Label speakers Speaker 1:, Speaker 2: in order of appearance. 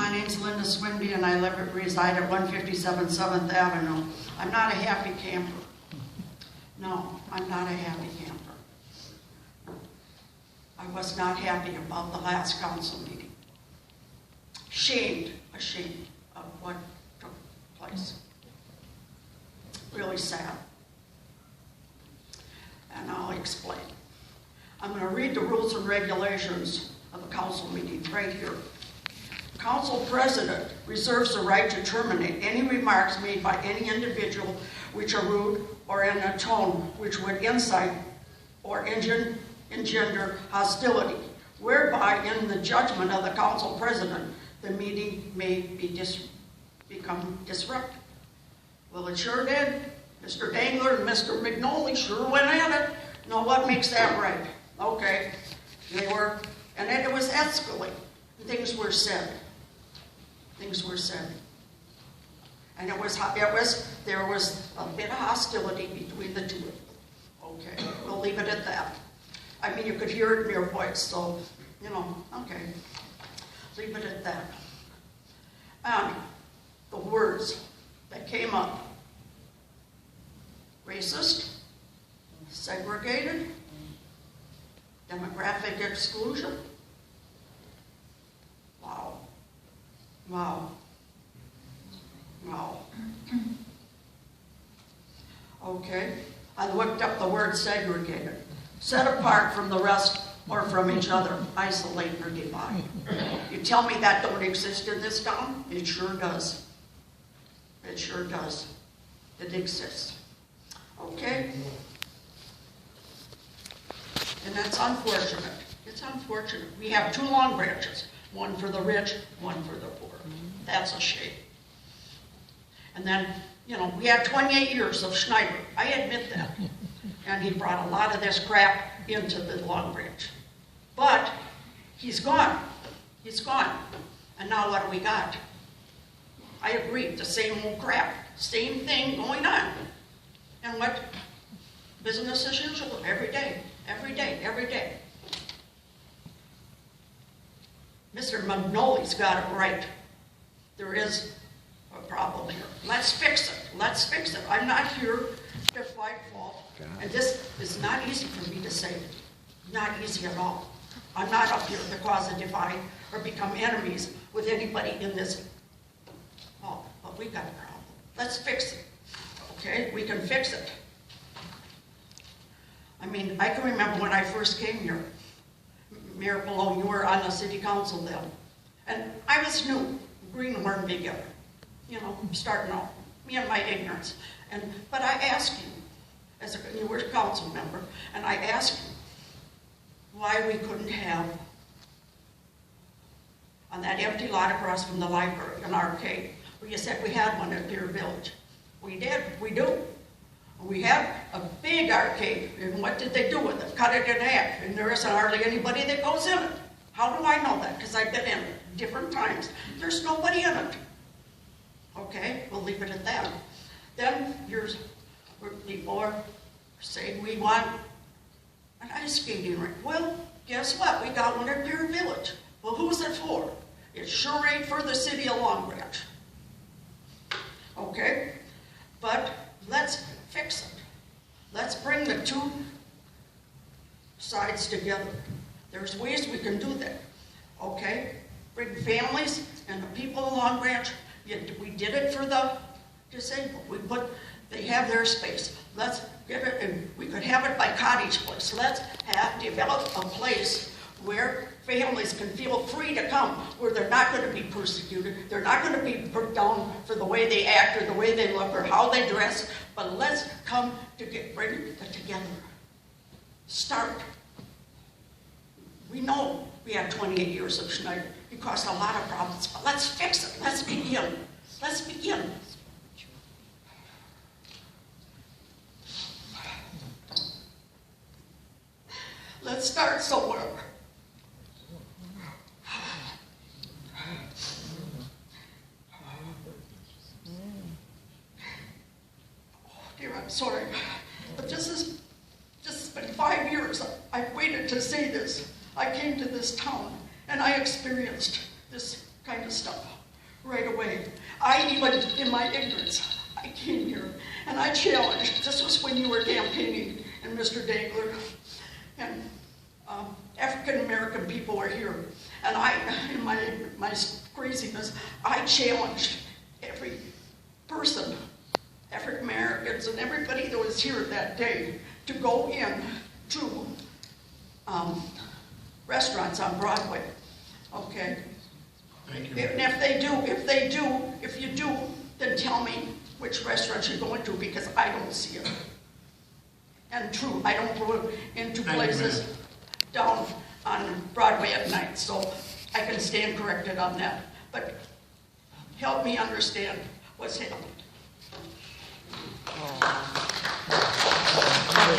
Speaker 1: My name's Linda Swendy, and I reside at 157 7th Avenue. I'm not a happy camper. No, I'm not a happy camper. I was not happy about the last council meeting. Ashamed of what took place. Really sad. And I'll explain. I'm going to read the rules and regulations of a council meeting right here. Council President reserves the right to terminate any remarks made by any individual which are rude or in a tone which would incite or engender hostility, whereby in the judgment of the Council President, the meeting may become disrupted. Well, it sure did. Mr. Dangler and Mr. McNolly sure went at it. Now, what makes that right? Okay, and then it was escalating. Things were said. And there was a bit of hostility between the two of them. Okay, we'll leave it at that. I mean, you could hear it in your voice, so, okay. Leave it at that. And the words that came up: racist, segregated, demographic exclusion. Wow. Okay, I looked up the word segregated. Set apart from the rest or from each other, isolate or divide. You tell me that don't exist in this town? It sure does. It sure does. It exists. Okay? And that's unfortunate. It's unfortunate. We have two Long Branches, one for the rich, one for the poor. That's a shame. And then, we had 28 years of Schneider. I admit that. And he brought a lot of this crap into the Long Branch. But he's gone. He's gone. And now what do we got? I agree, the same old crap. Same thing going on. And what? Business as usual, every day. Mr. McNolly's got it right. There is a problem here. Let's fix it. I'm not here to fight fault. And this is not easy for me to say. Not easy at all. I'm not up here to cause a divide or become enemies with anybody in this. Oh, but we got a problem. Let's fix it. Okay, we can fix it. I mean, I can remember when I first came here. Mayor Below, you were on the city council then. And I was new, greenhorn together, starting out, me and my ignorance. But I asked you, you were a council member, and I asked you why we couldn't have, on that empty lot across from the library, an arcade, where you said we had one at Pier Village. We did, we do. We had a big arcade, and what did they do with it? Cut it in half, and there isn't hardly anybody that goes in it. How do I know that? Because I've been in it different times. There's nobody in it. Okay, we'll leave it at that. Then people are saying we want an ice skating rink. Well, guess what? We got one at Pier Village. Well, who's it for? It sure ain't for the city of Long Branch. Okay, but let's fix it. Let's bring the two sides together. There's ways we can do that. Okay? Bring families and the people of Long Branch. We did it for the disabled. They have their space. Let's get it, and we could have it by cottage place. Let's develop a place where families can feel free to come, where they're not going to be persecuted. They're not going to be put down for the way they act or the way they look or how they dress. But let's come to bring it together. Start. We know we had 28 years of Schneider. It caused a lot of problems, but let's fix it. Let's begin. Let's begin. Let's start somewhere. Dear, I'm sorry, but this has been 5 years. I've waited to say this. I came to this town and I experienced this kind of stuff. right away. I even, in my ignorance, I came here and I challenged. This was when you were campaigning, and Mr. Dangler, and African American people were here. And I, in my craziness, I challenged every person, African Americans and everybody that was here that day, to go in to restaurants on Broadway. Okay.
Speaker 2: Thank you.
Speaker 1: And if you do, then tell me which restaurants you're going to, because I don't see it. And true, I don't go into places down on Broadway at night, so I can stand corrected on that. But help me understand what's happened.